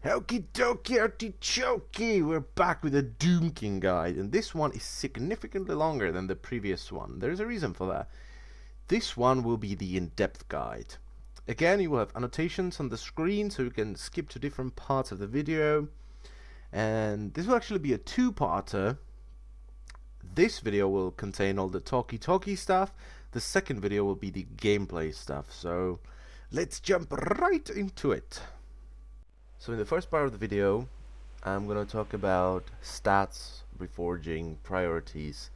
Okie dokie artichoke! We're back with a DOOMKIN guide, and this one is significantly longer than the previous one. There's a reason for that. This one will be the in-depth guide. Again, you will have annotations on the screen so you can skip to different parts of the video. And this will actually be a two-parter. This video will contain all the talky stuff. The second video will be the gameplay stuff. So let's jump right into it. So in the first part of the video, I'm going to talk about stats, reforging, priorities,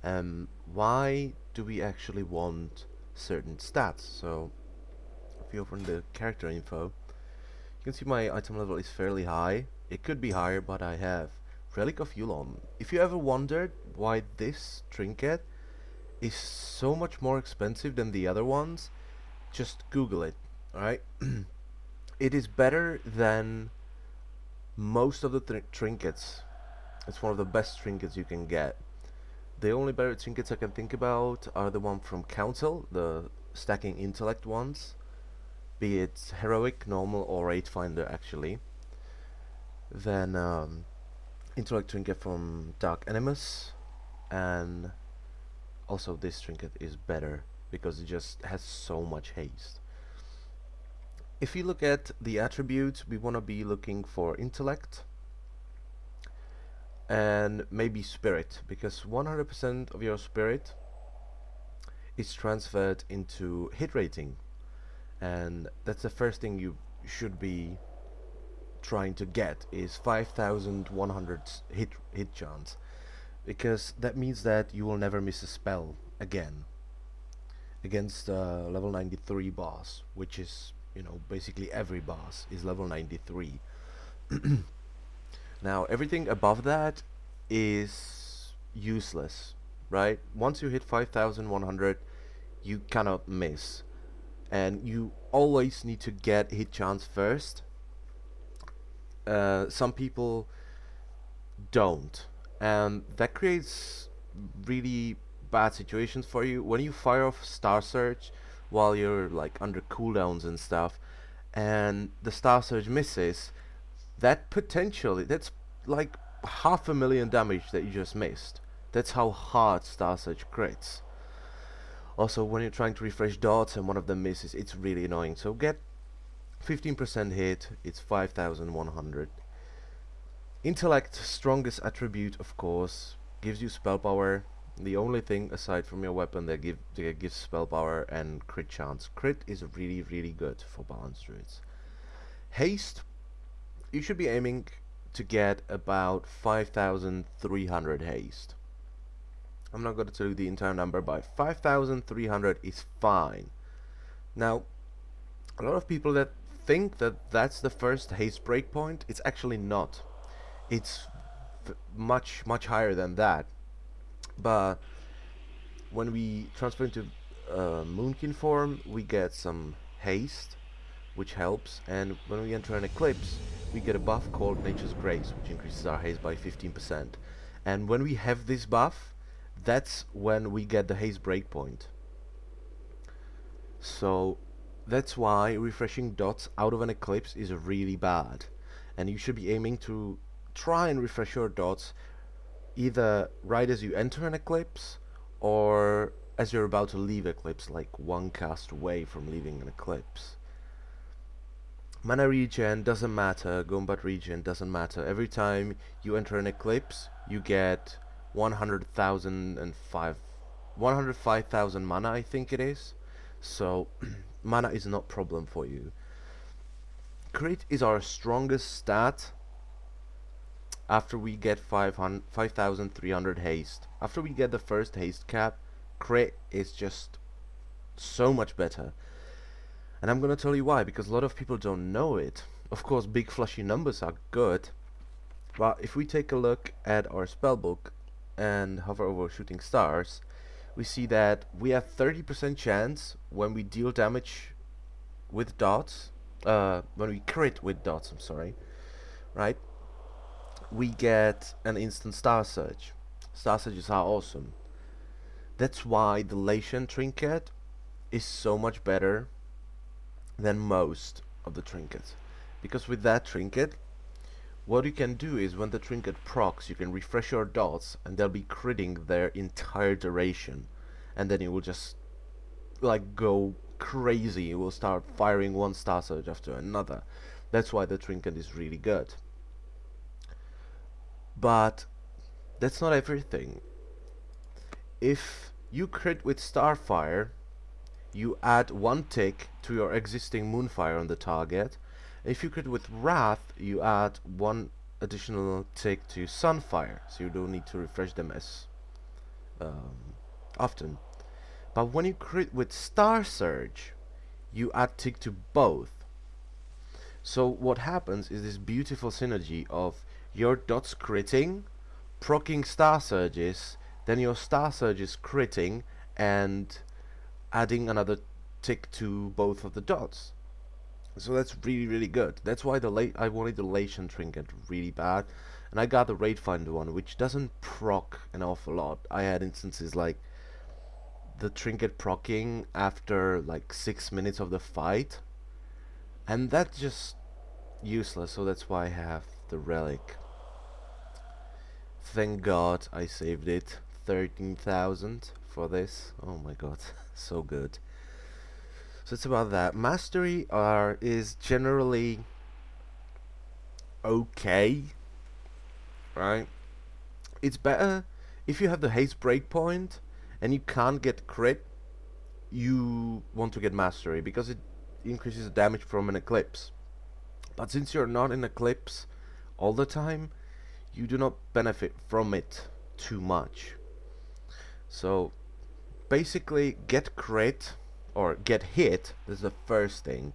and why do we actually want certain stats. So if you open the character info, you can see my item level is fairly high. It could be higher, but I have Relic of Yulon. If you ever wondered why this trinket is so much more expensive than the other ones, just Google it, alright? It is better than most of the trinkets. It's one of the best trinkets you can get. The only better trinkets I can think about are the one from Council, the stacking intellect ones, be it heroic, normal, or rate finder actually. Then intellect trinket from Dark Animus, and also this trinket is better because it just has so much haste. If you look at the attributes, we want to be looking for intellect and maybe spirit, because 100% of your spirit is transferred into hit rating, and that's the first thing you should be trying to get, is 5100 hit chance, because that means that you will never miss a spell again against level 93 boss, which is, you know, basically every boss is level 93. Now everything above that is useless, right? Once you hit 5100, you cannot miss, and you always need to get hit chance first. Some people don't, and that creates really bad situations for you. When you fire off Star Surge while you're like under cooldowns and stuff, and the Star Surge misses, that potentially, that's like 500,000 damage that you just missed. That's how hard Star Surge crits. Also, when you're trying to refresh dots and one of them misses, it's really annoying. So get 15% hit, it's 5100. Intellect, strongest attribute, of course, gives you spell power. The only thing aside from your weapon that gives spell power and crit chance. Crit is really good for balanced druids. Haste, you should be aiming to get about 5300 haste. I'm not going to tell you the entire number, but 5300 is fine. Now, a lot of people that think that that's the first haste breakpoint, it's actually not. It's much higher than that. But when we transfer into Moonkin form, we get some haste, which helps, and when we enter an eclipse, we get a buff called Nature's Grace, which increases our haste by 15%. And when we have this buff, that's when we get the haste breakpoint. So that's why refreshing dots out of an eclipse is really bad, and you should be aiming to try and refresh your dots either right as you enter an eclipse or as you're about to leave eclipse, like one cast away from leaving an eclipse. Mana regen doesn't matter, combat regen doesn't matter. Every time you enter an eclipse, you get 105,000 mana, I think it is. So mana is not problem for you. Crit is our strongest stat after we get 5300 haste. After we get the first haste cap, crit is just so much better. And I'm gonna tell you why, because a lot of people don't know it. Of course, big flashy numbers are good, but if we take a look at our spellbook and hover over shooting stars, we see that we have 30% chance when we deal damage with dots, when we crit with dots, I'm sorry, right? We get an instant Star Surge. Star Surges are awesome. That's why the Latian trinket is so much better than most of the trinkets, because with that trinket what you can do is when the trinket procs, you can refresh your dots and they'll be critting their entire duration, and then it will just like go crazy. It will start firing one star surge after another. That's why the trinket is really good. But that's not everything. If you crit with Starfire, you add one tick to your existing Moonfire on the target. If you crit with Wrath, you add one additional tick to Sunfire, so you don't need to refresh them as often. But when you crit with Star Surge, you add tick to both. So what happens is this beautiful synergy of your dots critting, proccing Star Surges, then your Star Surges critting, and adding another tick to both of the dots. So that's really, really good. That's why I wanted the Lation Trinket really bad, and I got the Raid Finder one, which doesn't proc an awful lot. I had instances like the Trinket proccing after like 6 minutes of the fight, and that's just useless, so that's why I have the Relic. Thank God I saved it. 13,000 for this. Oh my god, so good. So it's about that. Mastery is generally okay, right? It's better if you have the haste breakpoint and you can't get crit. You want to get mastery because it increases the damage from an eclipse. But since you're not in eclipse all the time, you do not benefit from it too much. So basically, get crit or get hit. This is the first thing.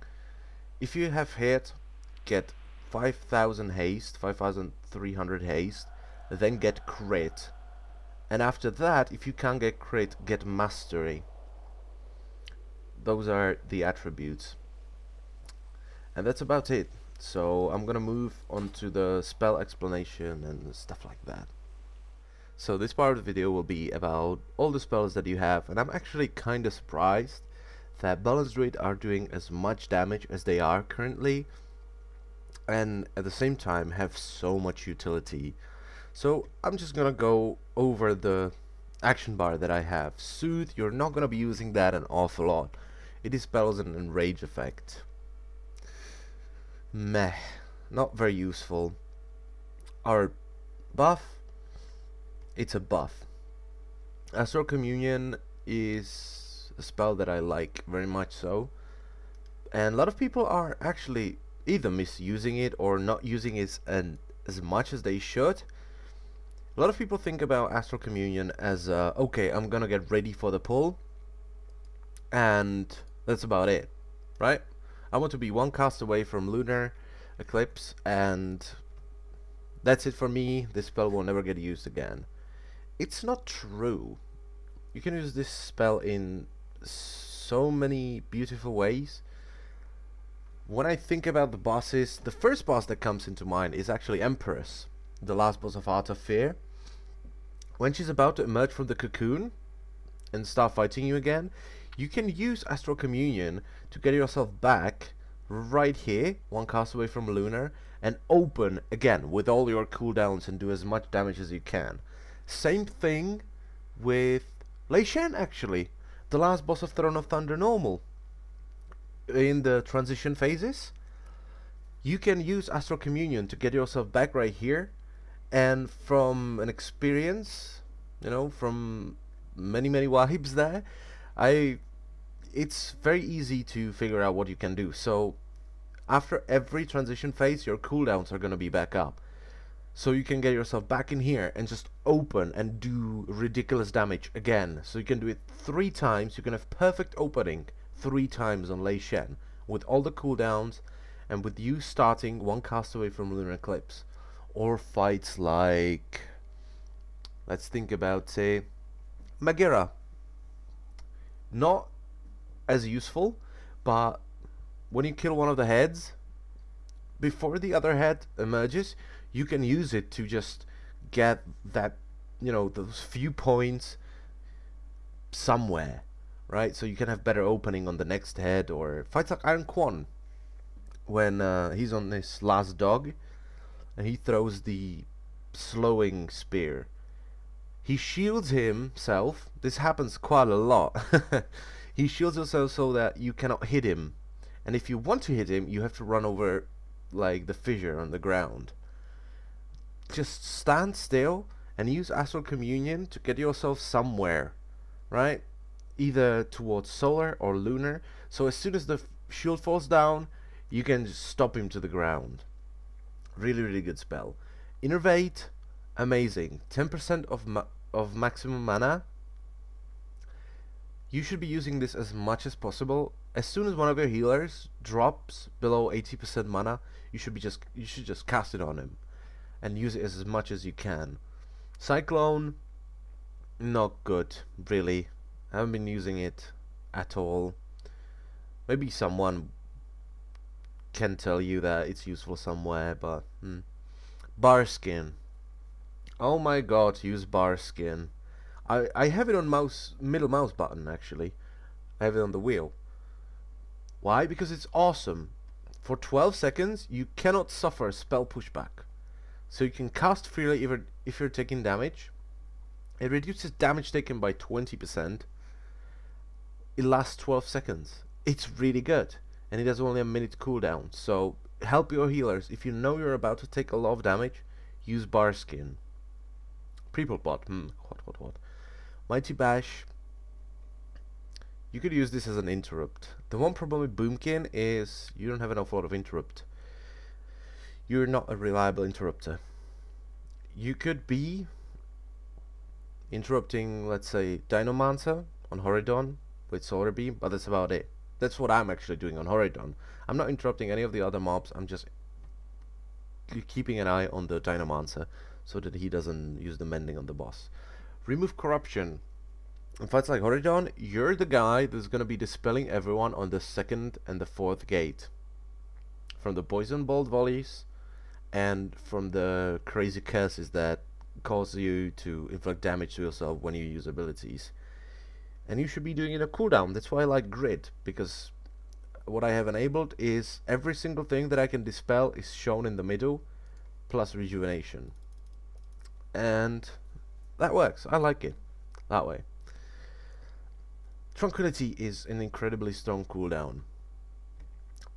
If you have hit, get 5,000 haste, 5,300 haste, then get crit. And after that, if you can't get crit, get mastery. Those are the attributes. And that's about it. So I'm gonna move on to the spell explanation and stuff like that. So this part of the video will be about all the spells that you have, and I'm actually kinda surprised that Balanced Druid are doing as much damage as they are currently, and at the same time have so much utility. So I'm just gonna go over the action bar that I have. Soothe, you're not gonna be using that an awful lot. It dispels an enrage effect. Meh, not very useful. Our buff, it's a buff. Astral Communion is a spell that I like very much so, and a lot of people are actually either misusing it or not using it as much as they should. A lot of people think about Astral Communion as okay, I'm gonna get ready for the pull, and that's about it, right? I want to be one cast away from Lunar Eclipse, and that's it for me. This spell will never get used again. It's not true. You can use this spell in so many beautiful ways. When I think about the bosses, the first boss that comes into mind is actually Empress, the last boss of Art of Fear. When she's about to emerge from the cocoon and start fighting you again, you can use Astral Communion to get yourself back right here, one cast away from Lunar, and open again with all your cooldowns and do as much damage as you can. Same thing with Lei Shen, actually, the last boss of Throne of Thunder normal. In the transition phases, you can use Astral Communion to get yourself back right here, and from an experience, you know, from many vibes there, it's very easy to figure out what you can do. So after every transition phase, your cooldowns are going to be back up, so you can get yourself back in here and just open and do ridiculous damage again. So you can do it 3 times. You can have perfect opening 3 times on Lei Shen with all the cooldowns, and with you starting one cast away from Lunar Eclipse. Or fights like, let's think about, say, Magira. Not as useful, but when you kill one of the heads, before the other head emerges, you can use it to just get that, you know, those few points somewhere, right? So you can have better opening on the next head. Or fights like Iron Quan, when he's on his last dog, and he throws the slowing spear. He shields himself. This happens quite a lot. He shields himself so that you cannot hit him. And if you want to hit him, you have to run over like the fissure on the ground. Just stand still and use Astral Communion to get yourself somewhere, right? Either towards solar or lunar. So as soon as the shield falls down, you can just stop him to the ground. Really, really good spell. Innervate, amazing. 10% of maximum mana. You should be using this as much as possible. As soon as one of your healers drops below 80% mana, you should just cast it on him and use it as much as you can. Cyclone, not good, really. I haven't been using it at all. Maybe someone can tell you that it's useful somewhere, but Bar Skin. Oh my god, use Bar Skin. I have it on middle mouse button actually. I have it on the wheel. Why? Because it's awesome. For 12 seconds you cannot suffer spell pushback. So you can cast freely if you're taking damage. It reduces damage taken by 20%. It lasts 12 seconds. It's really good. And it has only a minute cooldown. So help your healers. If you know you're about to take a lot of damage, use Bar Skin. People bot. What? Mighty Bash. You could use this as an interrupt. The one problem with Boomkin is you don't have enough lot of interrupt. You're not a reliable interrupter. You could be interrupting, let's say, Dinomancer on Horidon with Solar Beam, but that's about it. That's what I'm actually doing on Horidon. I'm not interrupting any of the other mobs. I'm just keeping an eye on the Dinomancer so that he doesn't use the mending on the boss. Remove corruption. In fights like Horidon, you're the guy that's going to be dispelling everyone on the 2nd and the 4th gate. From the poison bolt volleys and from the crazy curses that cause you to inflict damage to yourself when you use abilities. And you should be doing it a cooldown. That's why I like Grid, because what I have enabled is every single thing that I can dispel is shown in the middle, plus rejuvenation. And that works. I like it that way. Tranquility is an incredibly strong cooldown.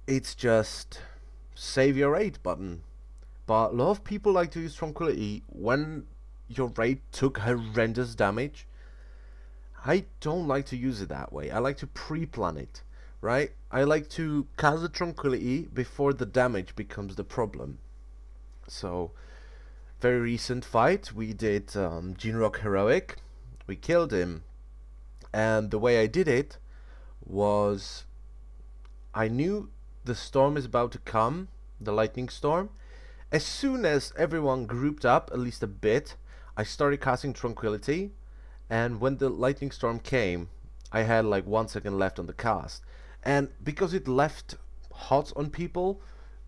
It's just save your raid button. But a lot of people like to use Tranquility when your raid took horrendous damage. I don't like to use it that way. I like to pre-plan it, right? I like to cast the Tranquility before the damage becomes the problem. So, very recent fight, we did Jinrock Heroic. We killed him. And the way I did it was I knew the storm is about to come, the lightning storm. As soon as everyone grouped up, at least a bit, I started casting Tranquility. And when the lightning storm came, I had like 1 second left on the cast. And because it left hot on people,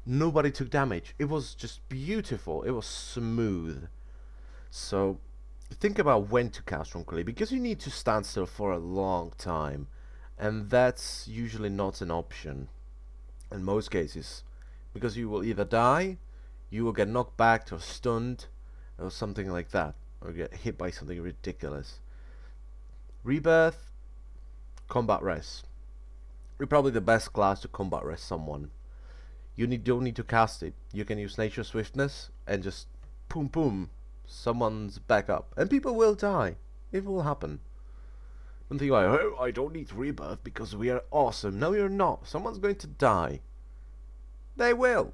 nobody took damage. It was just beautiful. It was smooth. So think about when to cast Tranquility, because you need to stand still for a long time. And that's usually not an option in most cases. Because you will either die, you will get knocked back or stunned, or something like that. Or get hit by something ridiculous. Rebirth, combat rest. You're probably the best class to combat rest someone. You don't need to cast it. You can use Nature Swiftness and just boom boom, someone's back up. And people will die. It will happen. Don't think like, oh, I don't need Rebirth because we are awesome. No, you're not. Someone's going to die. They will.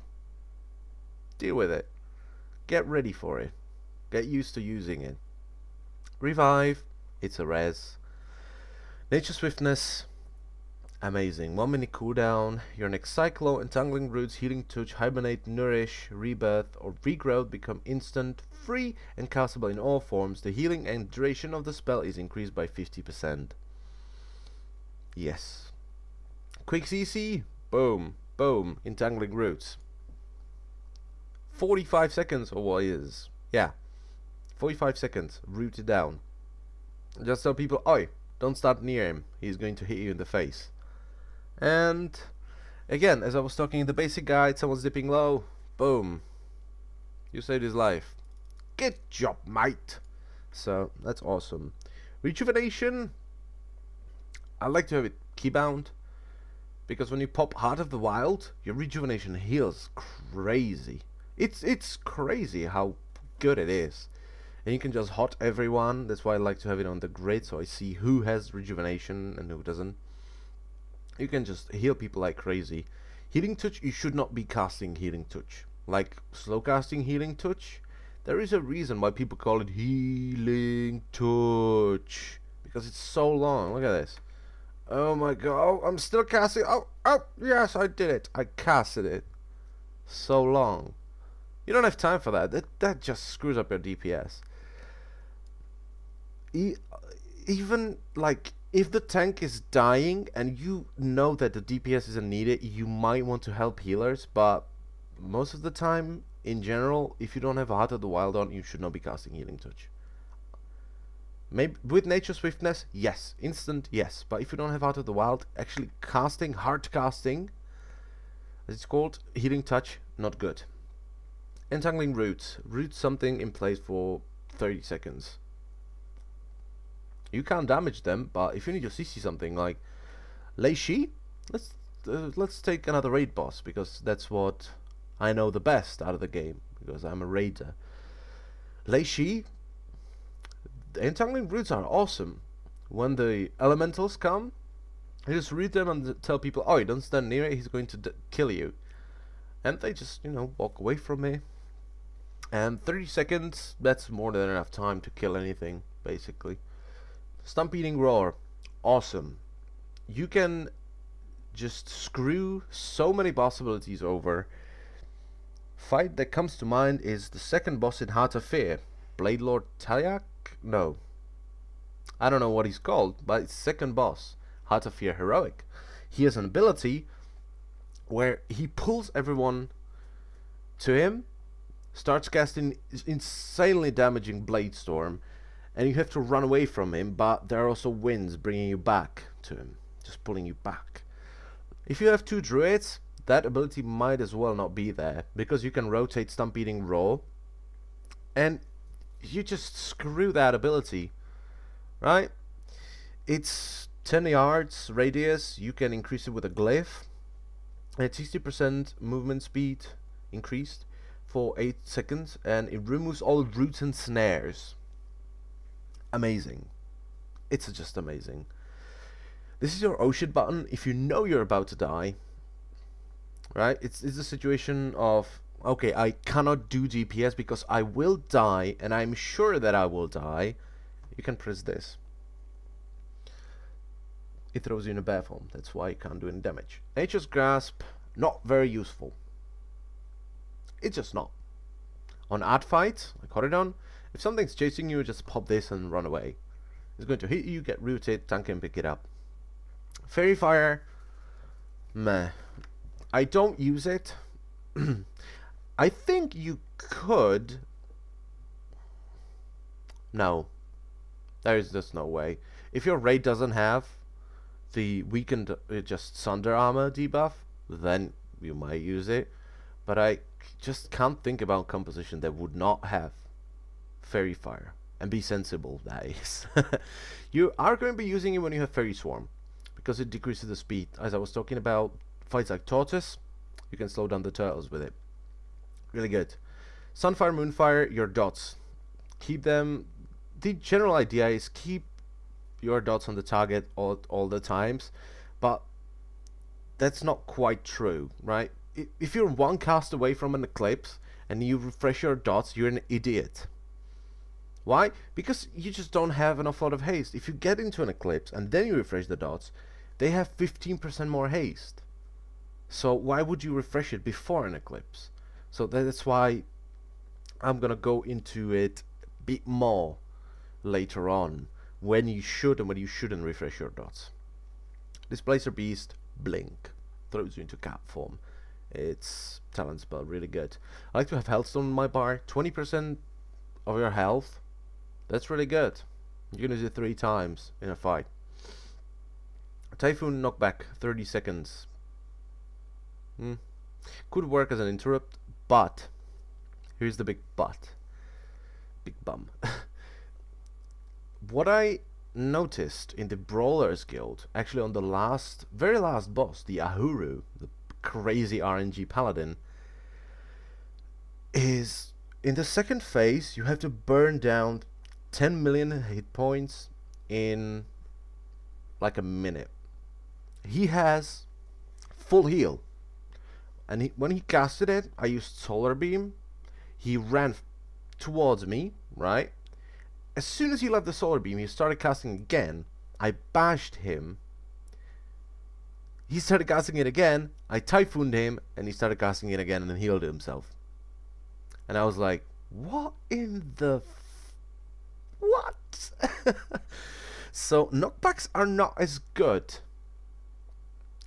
Deal with it. Get ready for it. Get used to using it. Revive. It's a res. Nature Swiftness, amazing. 1 minute cooldown. Your next Cyclo, Entangling Roots, Healing Touch, Hibernate, Nourish, Rebirth, or Regrowth become instant, free, and castable in all forms. The healing and duration of the spell is increased by 50%. Yes. Quick CC, boom, boom, Entangling Roots. 45 seconds, or what is? Yeah, 45 seconds, root it down. Just tell people, oi, don't start near him, he's going to hit you in the face. And again, as I was talking in the basic guide, someone's dipping low, boom, You saved his life. Good job, mate. So that's awesome. Rejuvenation, I like to have it keybound, because when you pop Heart of the Wild, your rejuvenation heals crazy. It's crazy how good it is. And you can just hot everyone. That's why I like to have it on the grid, so I see who has rejuvenation and who doesn't. You can just heal people like crazy. Healing Touch, you should not be casting Healing Touch. Like slow casting Healing Touch, there is a reason why people call it Healing Touch. Because it's so long. Look at this. Oh my god, oh, I'm still casting. Oh, yes, I did it. I casted it. So long. You don't have time for that. That just screws up your DPS. Even like if the tank is dying and you know that the DPS isn't needed, you might want to help healers, but most of the time, in general, if you don't have a Heart of the Wild on, you should not be casting Healing Touch. Maybe with Nature Swiftness, yes. Instant, yes. But if you don't have Heart of the Wild, actually casting, hard casting, as it's called, Healing Touch, not good. Entangling Roots. Root something in place for 30 seconds. You can't damage them, but if you need to CC something like Leishi, let's take another raid boss, because that's what I know the best out of the game, because I'm a raider. Leishi, the Entangling Roots are awesome. When the elementals come, you just read them and tell people, oh, you don't stand near it, he's going to kill you. And they just, you know, walk away from me. And 30 seconds, that's more than enough time to kill anything, basically. Stampeding Roar, awesome. You can just screw so many possibilities over. Fight that comes to mind is the second boss in Heart of Fear. Blade Lord Talyak? No. I don't know what he's called, but it's second boss. Heart of Fear Heroic. He has an ability where he pulls everyone to him, starts casting insanely damaging Blade Storm, and you have to run away from him, but there are also winds bringing you back to him, just pulling you back. If you have two Druids, that ability might as well not be there, because you can rotate Stampeding Roar, and you just screw that ability, right? It's 10 yards radius, you can increase it with a glyph, and 60% movement speed increased for 8 seconds, and it removes all roots and snares. Amazing. It's just amazing. This is your oh shit button if you know you're about to die, right? It's a situation of, okay, I cannot do DPS because I will die, and I'm sure that I will die. You can press this. It throws you in a bad form. That's why you can't do any damage. Nature's Grasp, not very useful. It's just not. On Art Fight, like Horidon, if something's chasing you, just pop this and run away. It's going to hit you, get rooted, tank and pick it up. Fairy Fire, meh. I don't use it. I think you could. No. There is just no way. If your raid doesn't have the weakened just Sunder Armor debuff, then you might use it. But I just can't think about composition that would not have Fairy Fire. And be sensible, that is. You are going to be using it when you have Fairy Swarm, because it decreases the speed. As I was talking about fights like Tortoise, you can slow down the turtles with it. Really good. Sunfire, Moonfire, your dots. Keep them. The general idea is keep your dots on the target all the times, but that's not quite true, right? If you're one cast away from an eclipse and you refresh your dots, you're an idiot. Why? Because you just don't have an awful lot of haste. If you get into an eclipse and then you refresh the dots, they have 15% more haste. So why would you refresh it before an eclipse? So that's why I'm gonna go into it a bit more later on, when you should and when you shouldn't refresh your dots. Displacer Beast, Blink, throws you into cat form. It's talent spell, really good. I like to have Healthstone in my bar. 20% of your health. That's really good. You can use it 3 times in a fight. Typhoon knockback, 30 seconds. Could work as an interrupt, but Here's the big but. Big bum. What I noticed in the Brawlers Guild, actually on the very last boss, the Ahuru, the crazy RNG paladin, is in the second phase you have to burn down 10 million hit points in like a minute. He has full heal, and when he casted it, I used Solar Beam. He ran towards me, right? As soon as he left the Solar Beam, he started casting again. I bashed him. He started casting it again. I Typhooned him, and he started casting it again and then healed himself. And I was like, what in the... what? So knockbacks are not as good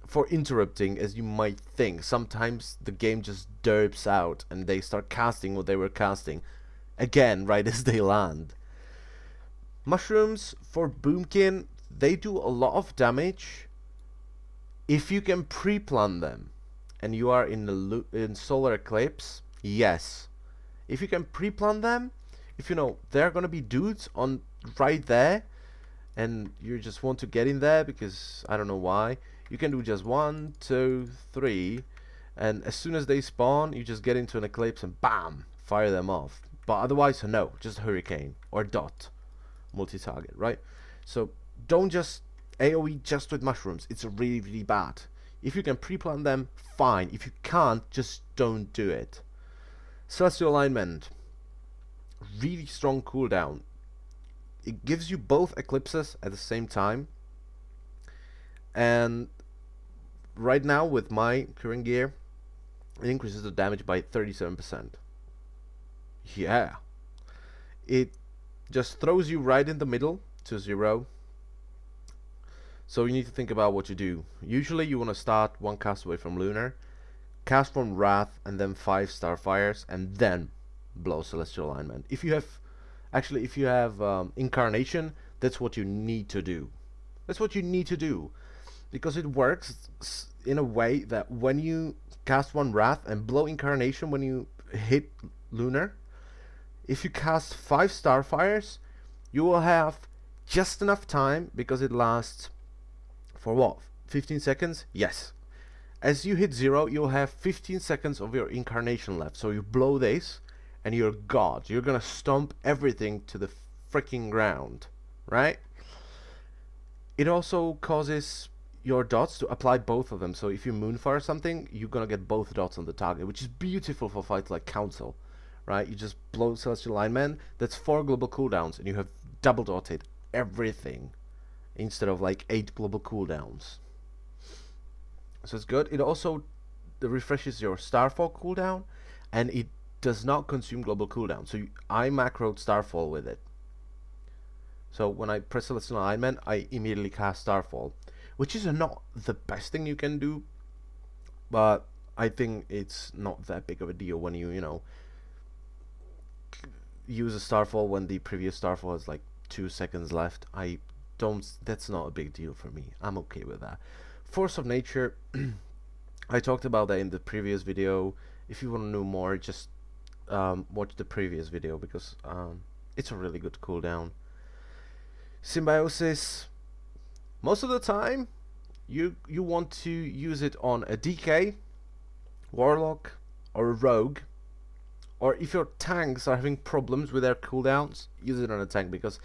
for interrupting as you might think. Sometimes the game just derps out and they start casting what they were casting again right as they land. Mushrooms for Boomkin, they do a lot of damage if you can pre-plant them and you are in solar eclipse. Yes, if you can pre-plant them, if you know they're gonna be dudes on right there and you just want to get in there because I don't know why, you can do just 1, 2, 3, and as soon as they spawn you just get into an eclipse and bam, fire them off. But otherwise no, just hurricane or dot multi-target, right? So don't just AoE just with mushrooms. It's really, really bad. If you can pre-plant them, fine. If you can't, just don't do it. Celestial Alignment, really strong cooldown. It gives you both eclipses at the same time, and right now with my current gear, it increases the damage by 37%. Yeah, it just throws you right in the middle to 0. So you need to think about what you do. Usually you want to start 1 cast away from Lunar, cast from Wrath, and then 5 Starfires, and then blow Celestial Alignment. If you have Incarnation, that's what you need to do. That's what you need to do, because it works in a way that when you cast 1 Wrath and blow Incarnation when you hit Lunar, if you cast 5 Starfires, you will have just enough time, because it lasts for what, 15 seconds? Yes. As you hit 0, you'll have 15 seconds of your Incarnation left. So you blow this and you're God. You're gonna stomp everything to the freaking ground, right? It also causes your dots to apply both of them. So if you Moonfire something, you're gonna get both dots on the target, which is beautiful for fights like Council. Right, you just blow Celestial Alignment, that's 4 global cooldowns, and you have double dotted everything instead of like 8 global cooldowns. So it's good. It also refreshes your Starfall cooldown, and it does not consume global cooldown. So I macroed Starfall with it. So when I press Celestial Alignment, I immediately cast Starfall, which is not the best thing you can do, but I think it's not that big of a deal when you know, use a Starfall when the previous Starfall has like 2 seconds left. That's not a big deal for me. I'm okay with that. Force of Nature, I talked about that in the previous video. If you want to know more, just watch the previous video, because it's a really good cooldown. Symbiosis, most of the time you want to use it on a DK, Warlock, or a Rogue. Or if your tanks are having problems with their cooldowns, use it on a tank, because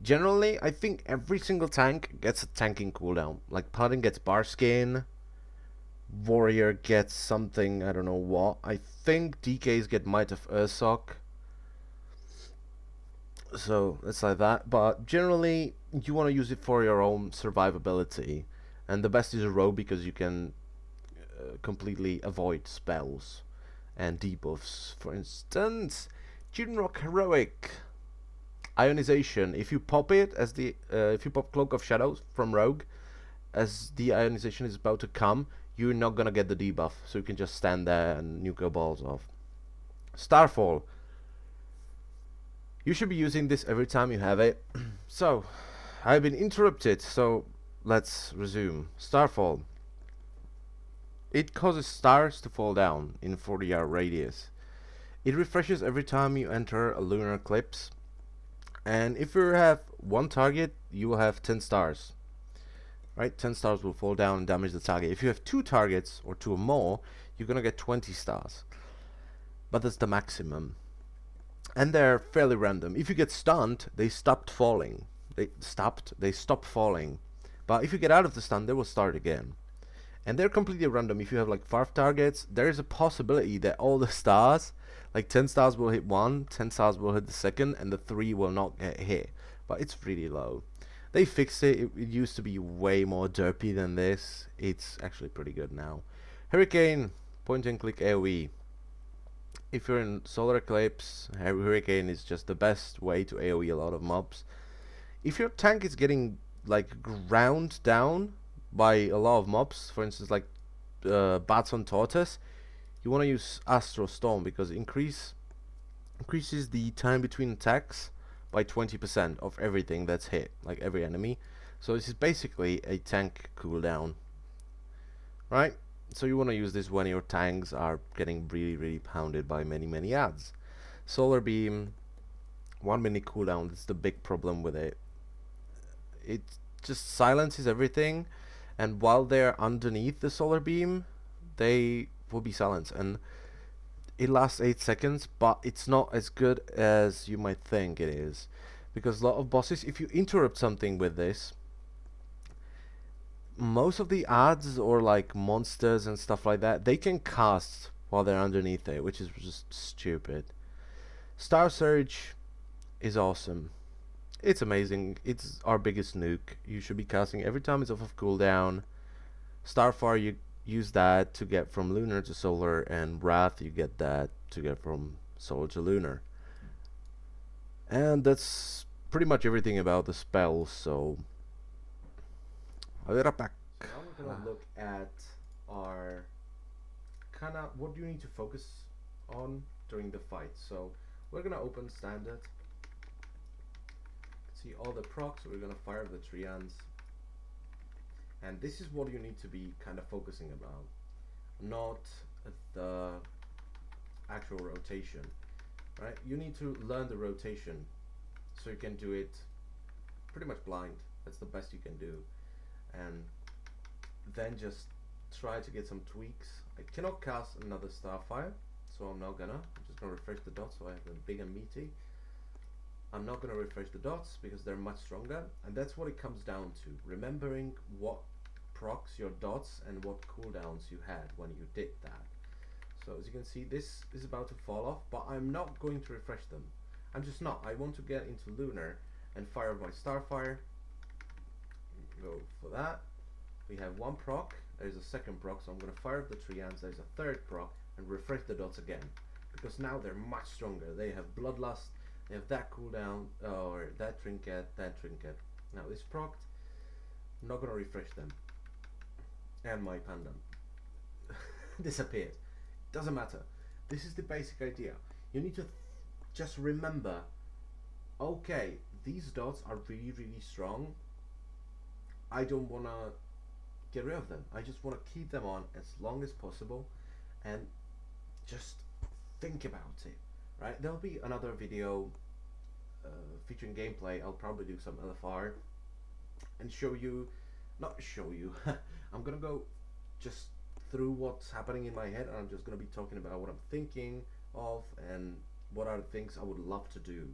generally I think every single tank gets a tanking cooldown. Like Paladin gets Bar Skin, Warrior gets something, I don't know what. I think DKs get Might of Ursoc. So it's like that, but generally you want to use it for your own survivability. And the best is a Rogue, because you can completely avoid spells and debuffs. For instance, Jinrock Heroic Ionization. If you pop it as if you pop Cloak of Shadows from Rogue as the ionization is about to come, you're not gonna get the debuff, so you can just stand there and nuke your balls off. Starfall. You should be using this every time you have it. So, I've been interrupted, so let's resume. Starfall. It causes stars to fall down in 40-yard radius. It refreshes every time you enter a lunar eclipse, and if you have one target, you will have 10 stars. Right, 10 stars will fall down and damage the target. If you have 2 targets or 2 or more, you're gonna get 20 stars. But that's the maximum. And they're fairly random. If you get stunned, they stop falling. They stop falling. But if you get out of the stun, they will start again. And they're completely random. If you have like 5 targets, there is a possibility that all the stars, like 10 stars will hit one, 10 stars will hit the second, and the 3 will not get hit. But it's really low. They fixed it. It used to be way more derpy than this. It's actually pretty good now. Hurricane, point and click AoE. If you're in Solar Eclipse, Hurricane is just the best way to AoE a lot of mobs. If your tank is getting like ground down by a lot of mobs, for instance like Bats on Tortoise, you want to use Astro Storm because it increases the time between attacks by 20% of everything that's hit, like every enemy. So this is basically a tank cooldown, right? So you want to use this when your tanks are getting really pounded by many ads. Solar Beam, 1 minute cooldown. That's the big problem with it. It just silences everything, and while they're underneath the Solar Beam, they will be silenced, and it lasts 8 seconds, but it's not as good as you might think it is, because a lot of bosses, if you interrupt something with this, most of the ads or like monsters and stuff like that, they can cast while they're underneath it, which is just stupid. Star Surge is awesome. It's amazing. It's our biggest nuke. You should be casting every time it's off of cooldown. Starfire, you use that to get from lunar to solar, and Wrath, you get that to get from solar to lunar. And that's pretty much everything about the spells, so I'll be right back. So now we're gonna look at our kinda what you need to focus on during the fight. So we're gonna open standard. See all the procs, we're gonna fire the Trians. And this is what you need to be kind of focusing about, not the actual rotation, right? You need to learn the rotation so you can do it pretty much blind. That's the best you can do. And then just try to get some tweaks. I cannot cast another Starfire, so I'm not gonna. I'm just gonna refresh the dots so I have them big and meaty. I'm not gonna refresh the dots because they're much stronger, and that's what it comes down to. Remembering what procs your dots and what cooldowns you had when you did that. So as you can see, this is about to fall off, but I'm not going to refresh them. I'm just not. I want to get into lunar and fire my Starfire. Go for that. We have 1 proc. There's a second proc, so I'm going to fire up the Trians. There's a third proc and refresh the dots again, because now they're much stronger. They have Bloodlust, they have that cooldown, or that trinket, that trinket. Now this proc, I'm not going to refresh them. And my panda disappeared. Doesn't matter. This is the basic idea. You need to just remember, okay, these dots are really strong. I don't want to get rid of them. I just want to keep them on as long as possible and just think about it, right? There'll be another video featuring gameplay. I'll probably do some LFR and show you, not show you, I'm gonna go just through what's happening in my head, and I'm just gonna be talking about what I'm thinking of and what are the things I would love to do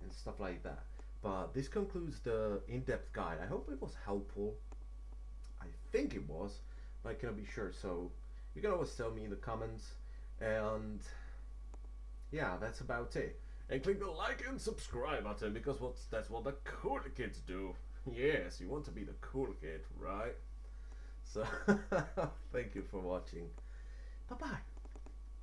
and stuff like that. But this concludes the in-depth guide. I hope it was helpful. I think it was, but I cannot be sure, so you can always tell me in the comments. And yeah, that's about it. And click the like and subscribe button, because that's what the cool kids do. Yes, you want to be the cool kid, right? So thank you for watching. Bye bye.